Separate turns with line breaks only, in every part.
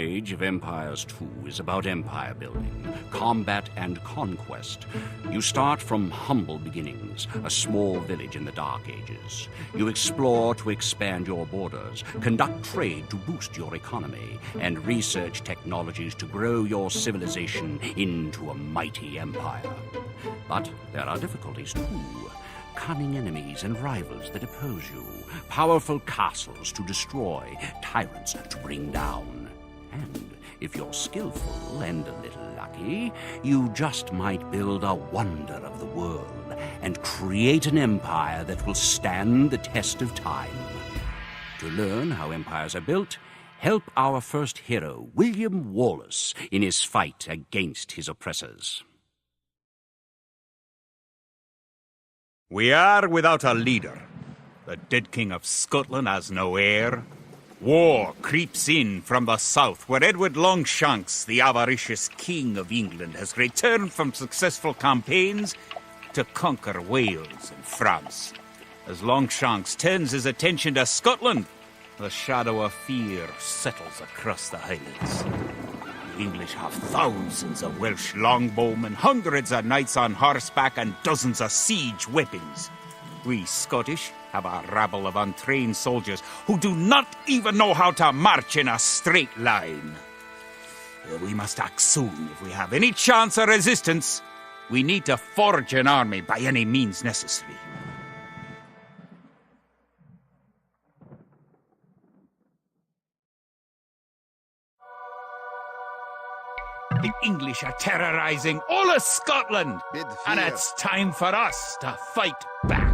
Age of Empires 2 is about empire building, combat, and conquest. You start from humble beginnings, a small village in the Dark Ages. You explore to expand your borders, conduct trade to boost your economy, and research technologies to grow your civilization into a mighty empire. But there are difficulties too. Cunning enemies and rivals that oppose you, powerful castles to destroy, tyrants to bring down. And if you're skillful and a little lucky, you just might build a wonder of the world and create an empire that will stand the test of time. To learn how empires are built, help our first hero, William Wallace, in his fight against his oppressors.
We are without a leader. The dead King of Scotland has no heir. War creeps in from the south, where Edward Longshanks, the avaricious King of England, has returned from successful campaigns to conquer Wales and France. As Longshanks turns his attention to Scotland, the shadow of fear settles across the Highlands. The English have thousands of Welsh longbowmen, hundreds of knights on horseback, and dozens of siege weapons. We Scottish have a rabble of untrained soldiers who do not even know how to march in a straight line. We must act soon if we have any chance of resistance. We need to forge an army by any means necessary. The English are terrorizing all of Scotland, and it's time for us to fight back.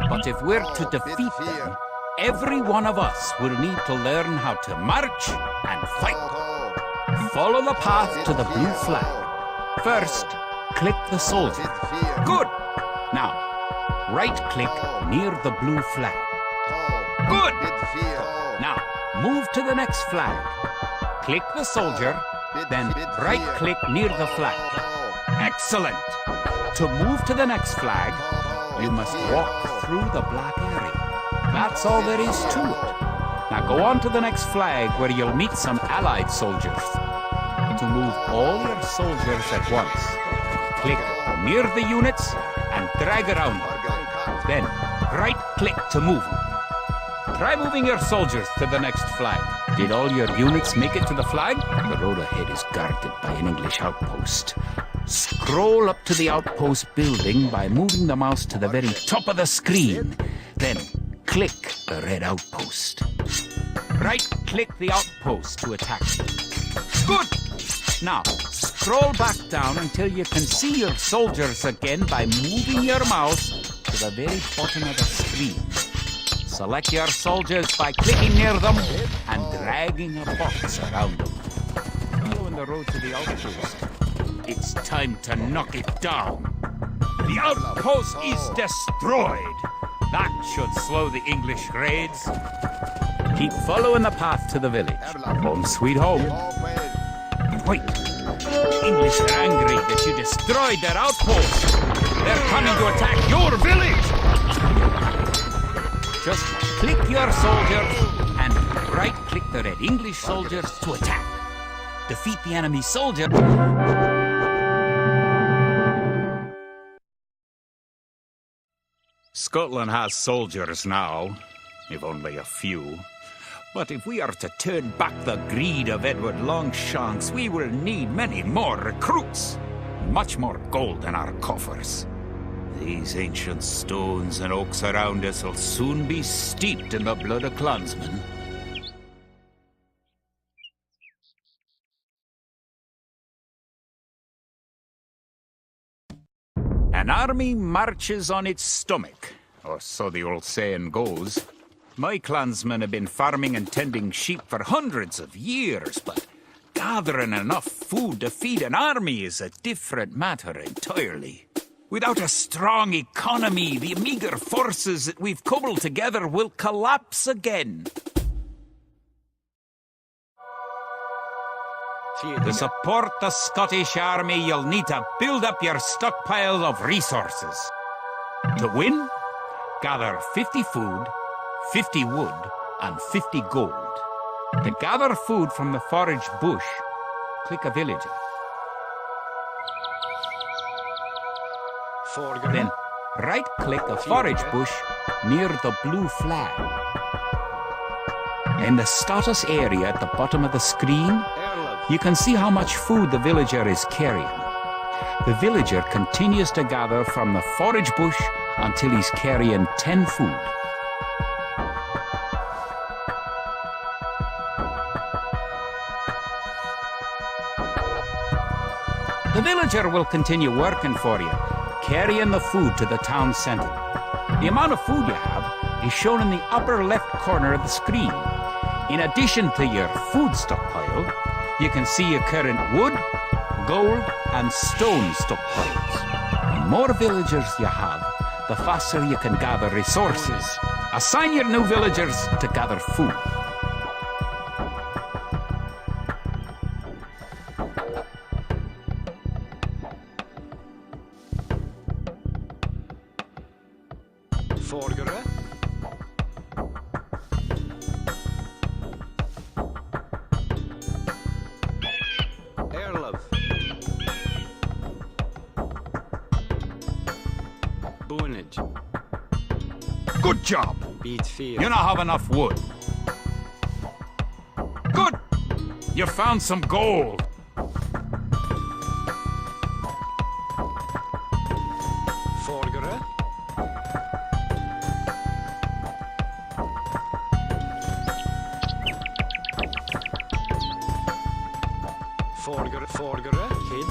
But if we're to defeat them, every one of us will need to learn how to march and fight. Follow the path to the blue flag. First, click the soldier. Good! Now, right-click near the blue flag. Good! Now, move to the next flag. Click the soldier, then right-click near the flag. Excellent! To move to the next flag, you must walk through the black area. That's all there is to it. Now go on to the next flag where you'll meet some Allied soldiers. To move all your soldiers at once, click near the units and drag around them. Then right-click to move them. Try moving your soldiers to the next flag. Did all your units make it to the flag? The road ahead is guarded by an English outpost. Scroll up to the outpost building by moving the mouse to the very top of the screen. Then click the red outpost. Right-click the outpost to attack them. Good! Now, scroll back down until you can see your soldiers again by moving your mouse to the very bottom of the screen. Select your soldiers by clicking near them and dragging a box around them. Following the road to the outpost. It's time to knock it down. The outpost is destroyed. That should slow the English raids. Keep following the path to the village. Home sweet home. Wait. The English are angry that you destroyed their outpost. They're coming to attack your village. Just click your soldiers and right-click the red English soldiers to attack. Defeat the enemy soldier. Scotland has soldiers now, if only a few. But if we are to turn back the greed of Edward Longshanks, we will need many more recruits. Much more gold in our coffers. These ancient stones and oaks around us will soon be steeped in the blood of clansmen. An army marches on its stomach, or so the old saying goes. My clansmen have been farming and tending sheep for hundreds of years, but gathering enough food to feed an army is a different matter entirely. Without a strong economy, the meager forces that we've cobbled together will collapse again. To support the Scottish army, you'll need to build up your stockpile of resources. To win, gather 50 food, 50 wood, and 50 gold. To gather food from the forage bush, click a villager. Then right-click a forage bush near the blue flag. In the status area at the bottom of the screen, you can see how much food the villager is carrying. The villager continues to gather from the forage bush until he's carrying 10 food. The villager will continue working for you, carrying the food to the town centre. The amount of food you have is shown in the upper left corner of the screen. In addition to your food stockpile, you can see your current wood, gold, and stone stockpiles. The more villagers you have, the faster you can gather resources. Assign your new villagers to gather food.
Vordere. Airlove. Boonage.
Good job!
Beat fear.
You now have enough wood. Good! You found some gold.
Vordere. Vordere. Kid.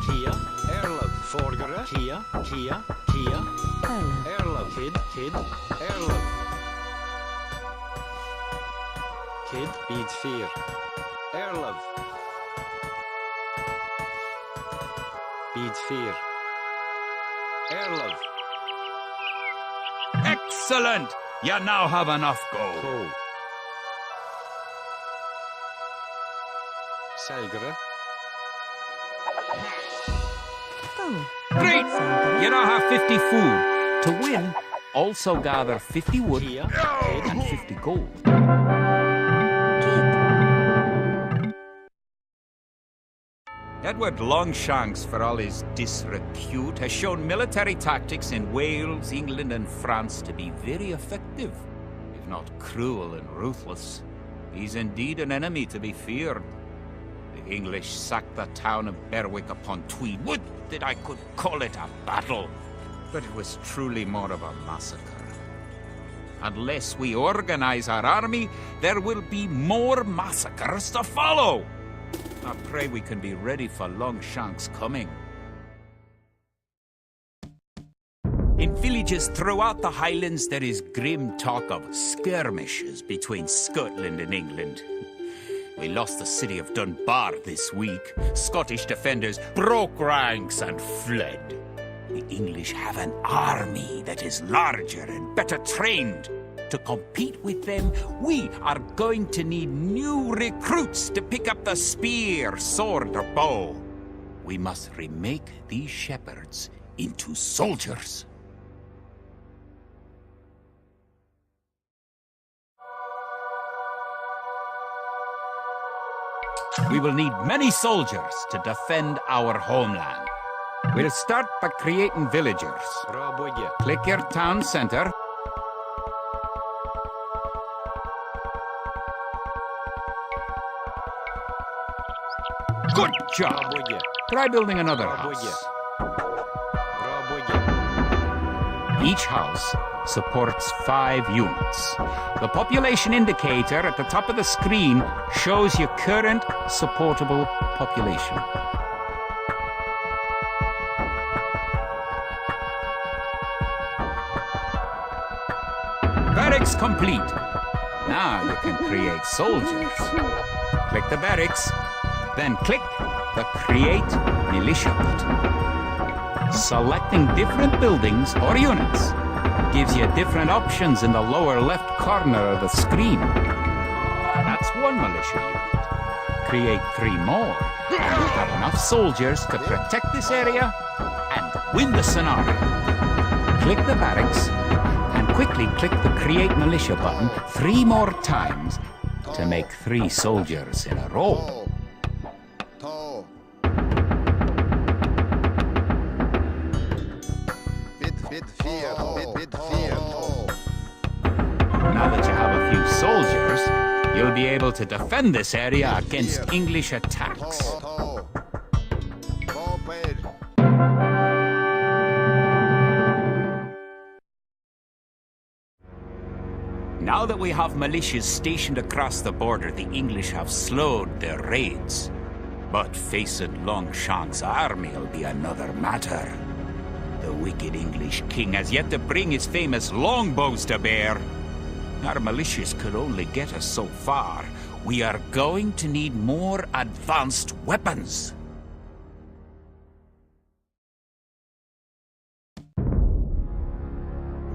Kia. Airlove. Vordere. Kia. Airlove. Kid. Airlove. Kid. Beat fear. Airlove. Beat fear. Airlove.
Excellent! You now have enough gold.
Go. Selgere.
Great! You now have 50 food. To win, also gather 50 wood
Kia.
and 50 gold. Edward Longshanks, for all his disrepute, has shown military tactics in Wales, England, and France to be very effective, if not cruel and ruthless. He's indeed an enemy to be feared. The English sacked the town of Berwick upon Tweed. Would that I could call it a battle, but it was truly more of a massacre. Unless we organize our army, there will be more massacres to follow. I pray we can be ready for Longshanks' coming. In villages throughout the Highlands, there is grim talk of skirmishes between Scotland and England. We lost the city of Dunbar this week. Scottish defenders broke ranks and fled. The English have an army that is larger and better trained. To compete with them, we are going to need new recruits to pick up the spear, sword, or bow. We must remake these shepherds into soldiers. We will need many soldiers to defend our homeland. We'll start by creating villagers. Click your town center. Good job! Try building another house. Each house supports 5 units. The population indicator at the top of the screen shows your current supportable population. Barracks complete. Now you can create soldiers. Click the barracks, then click the Create Militia button. Selecting different buildings or units gives you different options in the lower left corner of the screen. That's one militia unit. create 3 more, and you have enough soldiers to protect this area and win the scenario. Click the barracks and quickly click the Create Militia button 3 more times to make 3 soldiers in a row. Now that you have a few soldiers, you'll be able to defend this area against English attacks. Now that we have militias stationed across the border, the English have slowed their raids. But facing Longshanks' army will be another matter. The wicked English king has yet to bring his famous longbows to bear. Our militias could only get us so far. We are going to need more advanced weapons.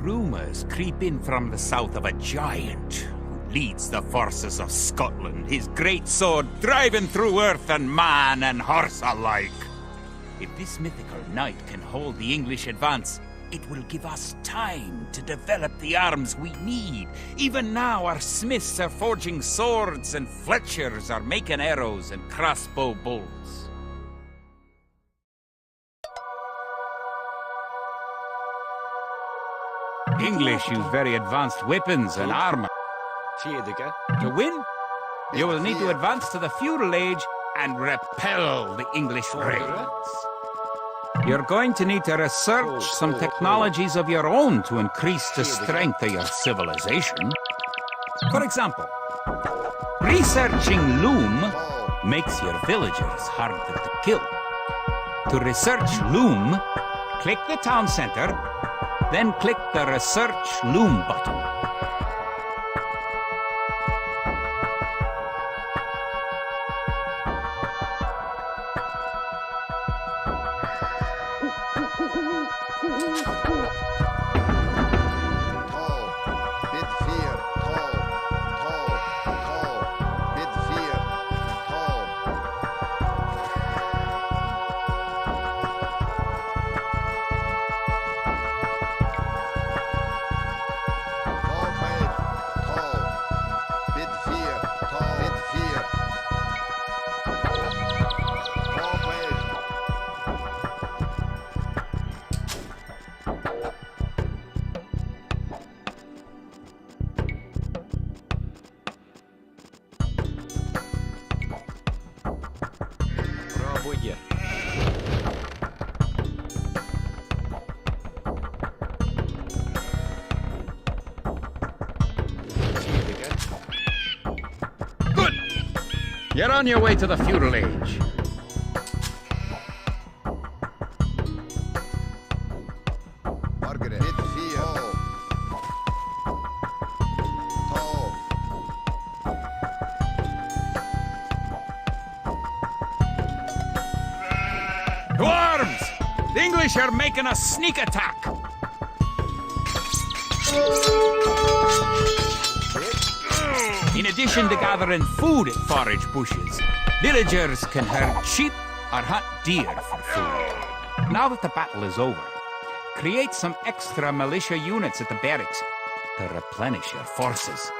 Rumors creep in from the south of a giant who leads the forces of Scotland, his great sword driving through earth and man and horse alike. If this mythical knight can hold the English advance, it will give us time to develop the arms we need. Even now, our smiths are forging swords and fletchers are making arrows and crossbow bolts. English use very advanced weapons and armor. To win, you will need to advance to the Feudal Age and repel the English raids. You're going to need to research some technologies of your own to increase the strength of your civilization. For example, researching loom makes your villagers harder to kill. To research loom, click the town center, then click the Research Loom button. You're on your way to the Feudal Age. To arms! The English are making a sneak attack! In addition to gathering food at forage bushes, villagers can herd sheep or hunt deer for food. Now that the battle is over, create some extra militia units at the barracks to replenish your forces.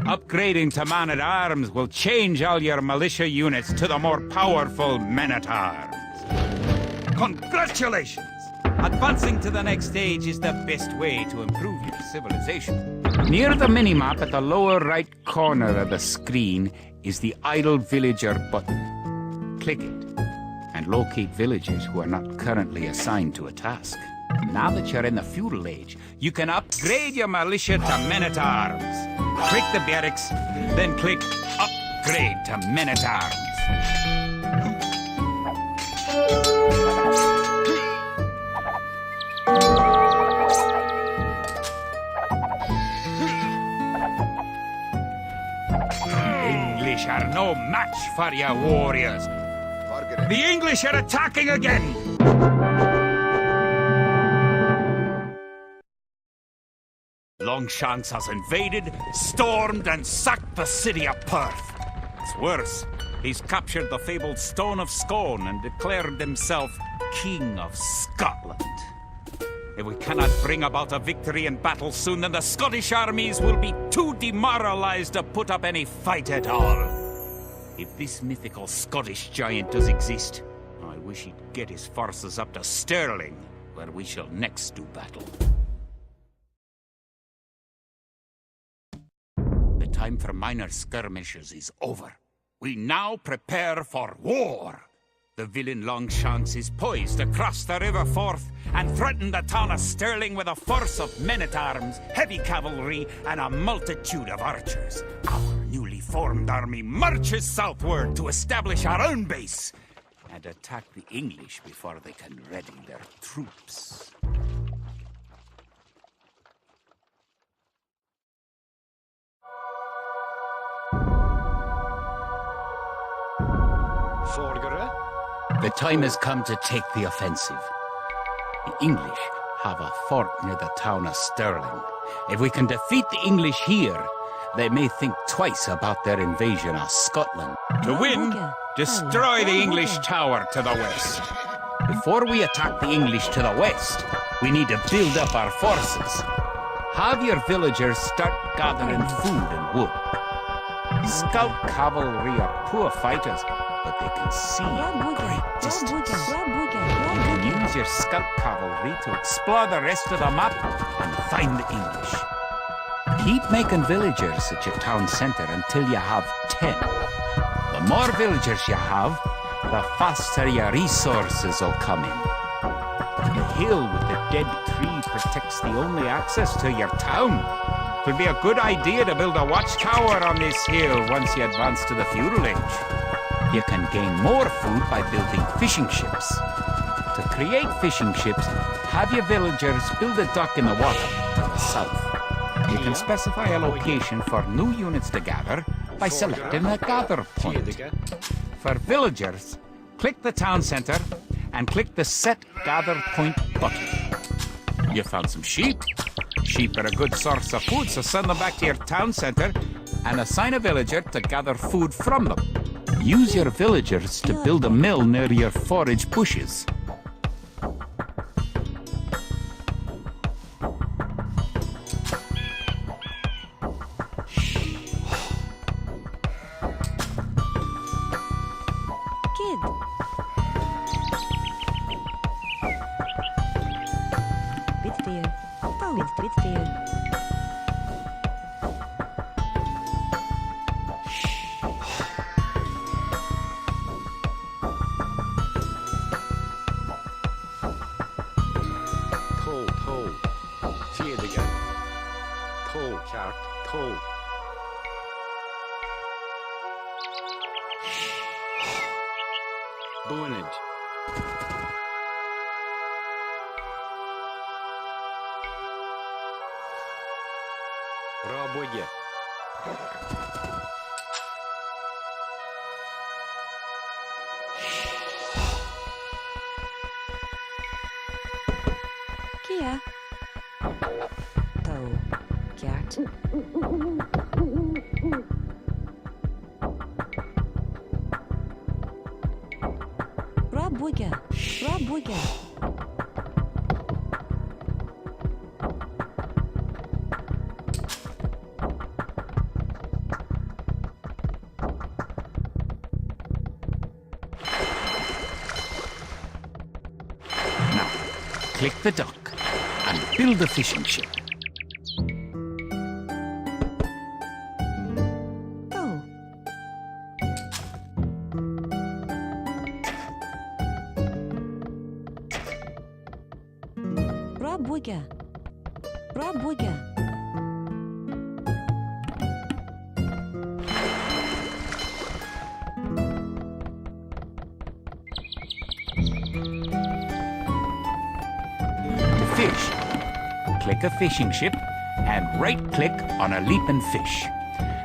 Upgrading to man-at-arms will change all your militia units to the more powerful men-at-arms. Congratulations! Advancing to the next stage is the best way to improve your civilization. Near the minimap at the lower right corner of the screen is the Idle Villager button. Click it and locate villagers who are not currently assigned to a task. Now that you're in the Feudal Age, you can upgrade your militia to men-at-arms. Click the barracks, then click Upgrade to men-at-arms. English are no match for your warriors. The English are attacking again! Longshanks has invaded, stormed, and sacked the city of Perth. It's worse. He's captured the fabled Stone of Scone and declared himself King of Scotland. If we cannot bring about a victory in battle soon, then the Scottish armies will be too demoralized to put up any fight at all. If this mythical Scottish giant does exist, I wish he'd get his forces up to Stirling, where we shall next do battle. The time for minor skirmishes is over. We now prepare for war. The villain Longshanks is poised to cross the River Forth and threaten the town of Stirling with a force of men-at-arms, heavy cavalry, and a multitude of archers. Our newly formed army marches southward to establish our own base and attack the English before they can ready their troops.
Forgere.
The time has come to take the offensive. The English have a fort near the town of Stirling. If we can defeat the English here, they may think twice about their invasion of Scotland. To win, destroy the English tower to the west. Before we attack the English to the west, we need to build up our forces. Have your villagers start gathering food and wood. Scout cavalry are poor fighters, but they can see at great distance. You can use your scout cavalry to explore the rest of the map and find the English. Keep making villagers at your town center until you have 10. The more villagers you have, the faster your resources will come in. The hill with the dead tree protects the only access to your town. It would be a good idea to build a watchtower on this hill once you advance to the Feudal Age. You can gain more food by building fishing ships. To create fishing ships, have your villagers build a dock in the water to the south. You can specify a location for new units to gather by selecting a gather point. For villagers, click the town center and click the Set Gather Point button. You found some sheep. Sheep are a good source of food, so send them back to your town center and assign a villager to gather food from them. Use your villagers to build a mill near your forage bushes.
Boonage. Raboye.
Kia. Tau. Kiart. Raboye. Raboye.
click the dock and build a fishing ship.
Oh. Rabuga. Rabuga.
Fish. Click a fishing ship and right-click on a leaping fish.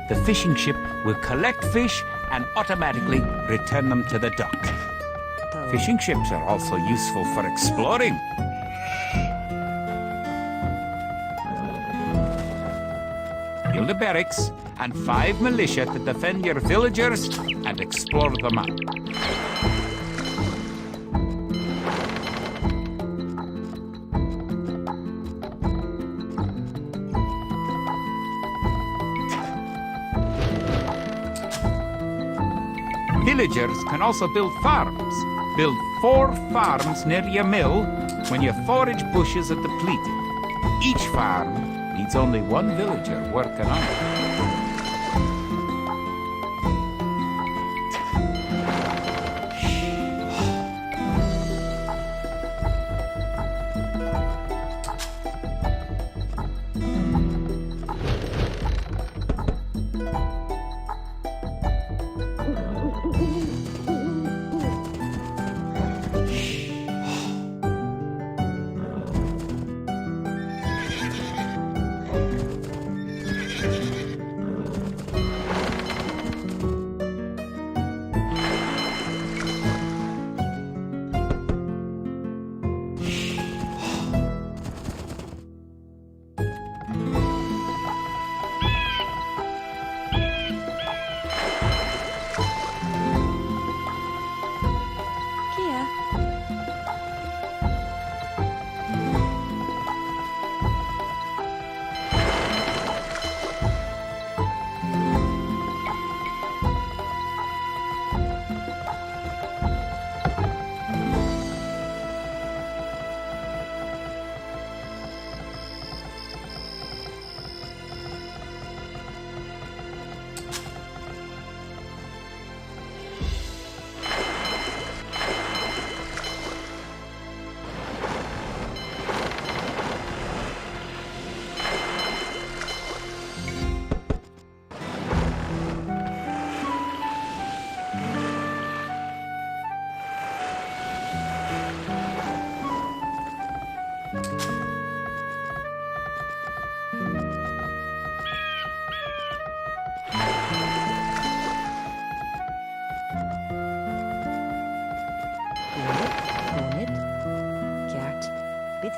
The fishing ship will collect fish and automatically return them to the dock.
Oh.
Fishing ships are also useful for exploring. Build a barracks and 5 militia to defend your villagers and explore the map. Villagers can also build farms. Build 4 farms near your mill when your forage bushes are depleted. Each farm needs only 1 villager working on it.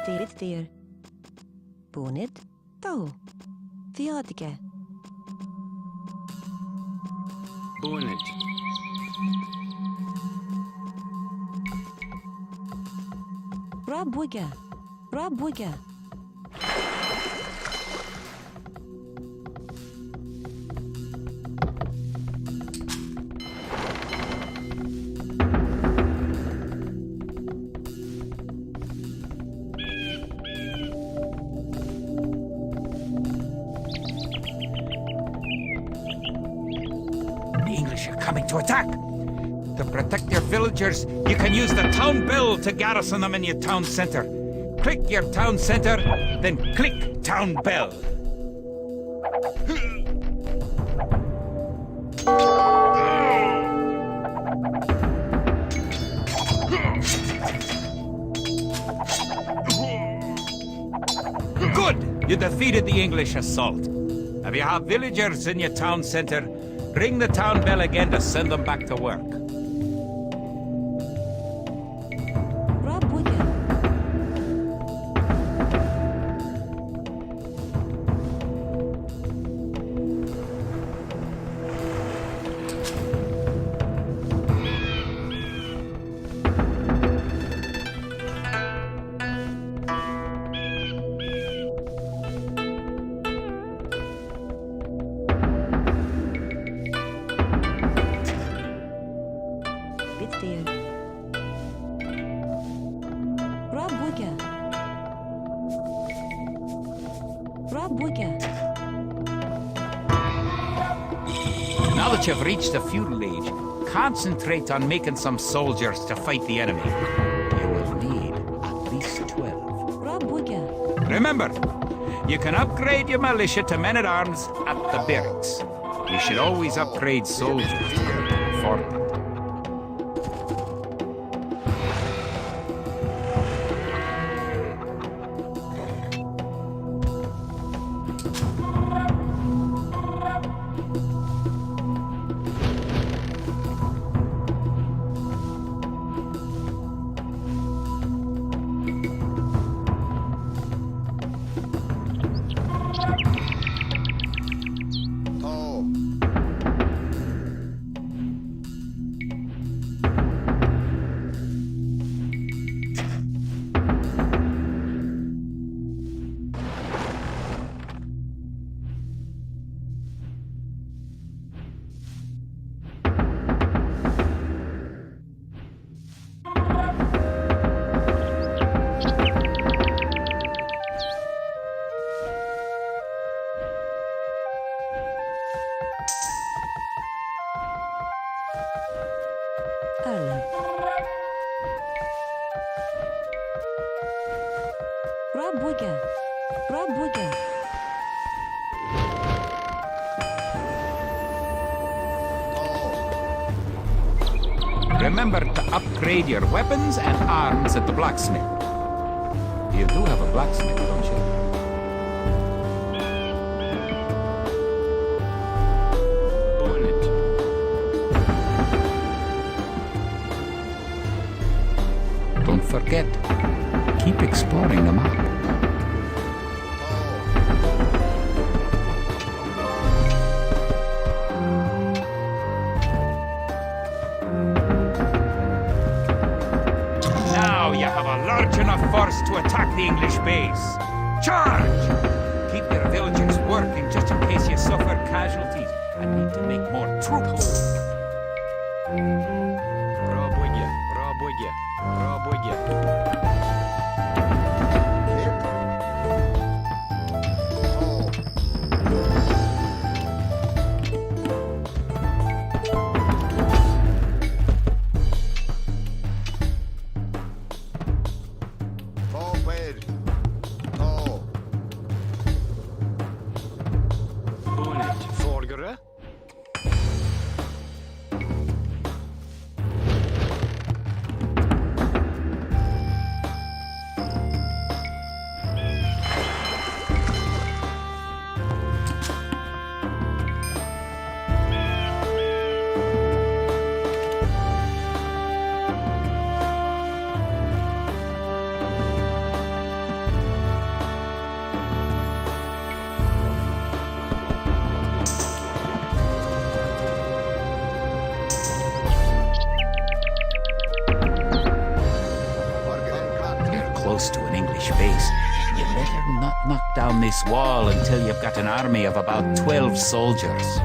Bittir. Bonit. Tau. Fiatige.
Bonnet.
Rabuga. Rabuga.
To attack. To protect your villagers, you can use the town bell to garrison them in your town center. Click your town center, then click town bell. Good! You defeated the English assault. If you have villagers in your town center, ring the town bell again to send them back to work.
Rabuga.
Now that you've reached the Feudal Age, concentrate on making some soldiers to fight the enemy. You will need at least 12.
Rabuga.
Remember, you can upgrade your militia to men-at-arms at the barracks. You should always upgrade soldiers for that.
Rabuga. Rabuga.
Remember to upgrade your weapons and arms at the blacksmith. You do have a blacksmith, don't you?
Own it.
Don't forget, keep exploring the map. Now you have a large enough force to attack the English base. Charge! Keep your villagers working just in case you suffer casualties and need to make more troops.
Пробуйте, пробуйте, пробуйте. Own it. Folgere.
You're close to an English base. You better not knock down this wall until you've got an army of about 12 soldiers.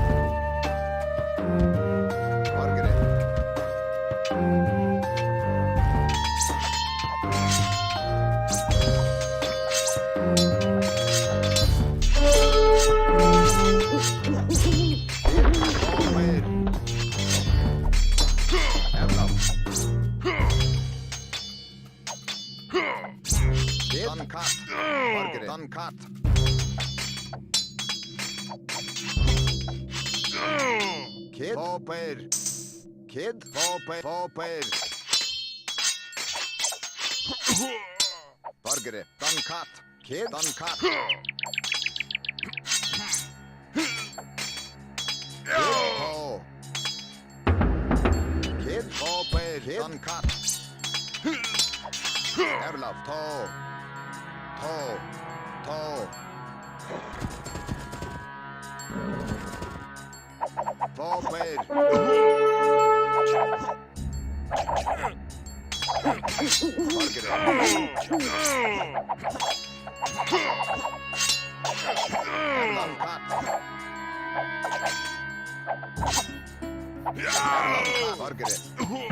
Kid, Kid, Burger, done cut. Kid, done cut. Kid, Kid, done cut. Erlov, toe.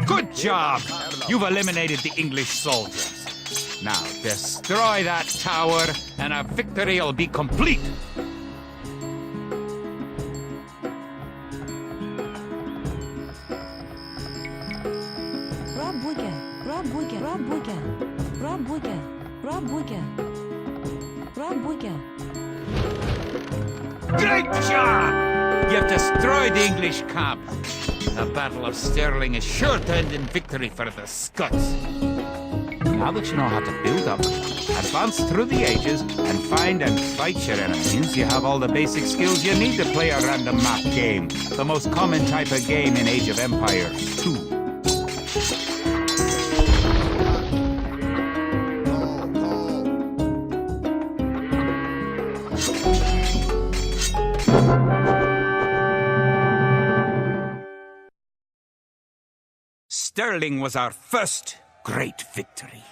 Good job! You've eliminated the English soldiers. Now destroy that tower, and our victory'll be complete.
Rabuga, Rabuga, Rabuga, Rabuga, Rabuga, Rabuga.
Great job! You've destroyed the English camp. The Battle of Stirling is sure to end in victory for the Scots. Now that you know how to build up, advance through the ages, and find and fight your enemies, you have all the basic skills you need to play a random map game. The most common type of game in Age of Empires 2. Stirling was our first great victory.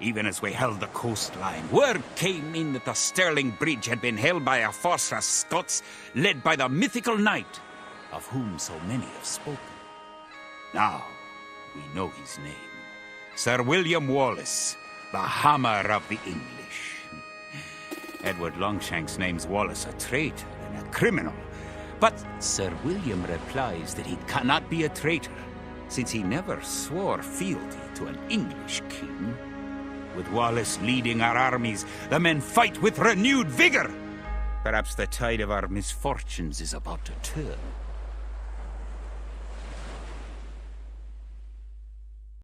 Even as we held the coastline, word came in that the Stirling Bridge had been held by a force of Scots led by the mythical knight, of whom so many have spoken. Now we know his name. Sir William Wallace, the Hammer of the English. Edward Longshanks names Wallace a traitor and a criminal, but Sir William replies that he cannot be a traitor, since he never swore fealty to an English king. With Wallace leading our armies, the men fight with renewed vigor. Perhaps the tide of our misfortunes is about to turn.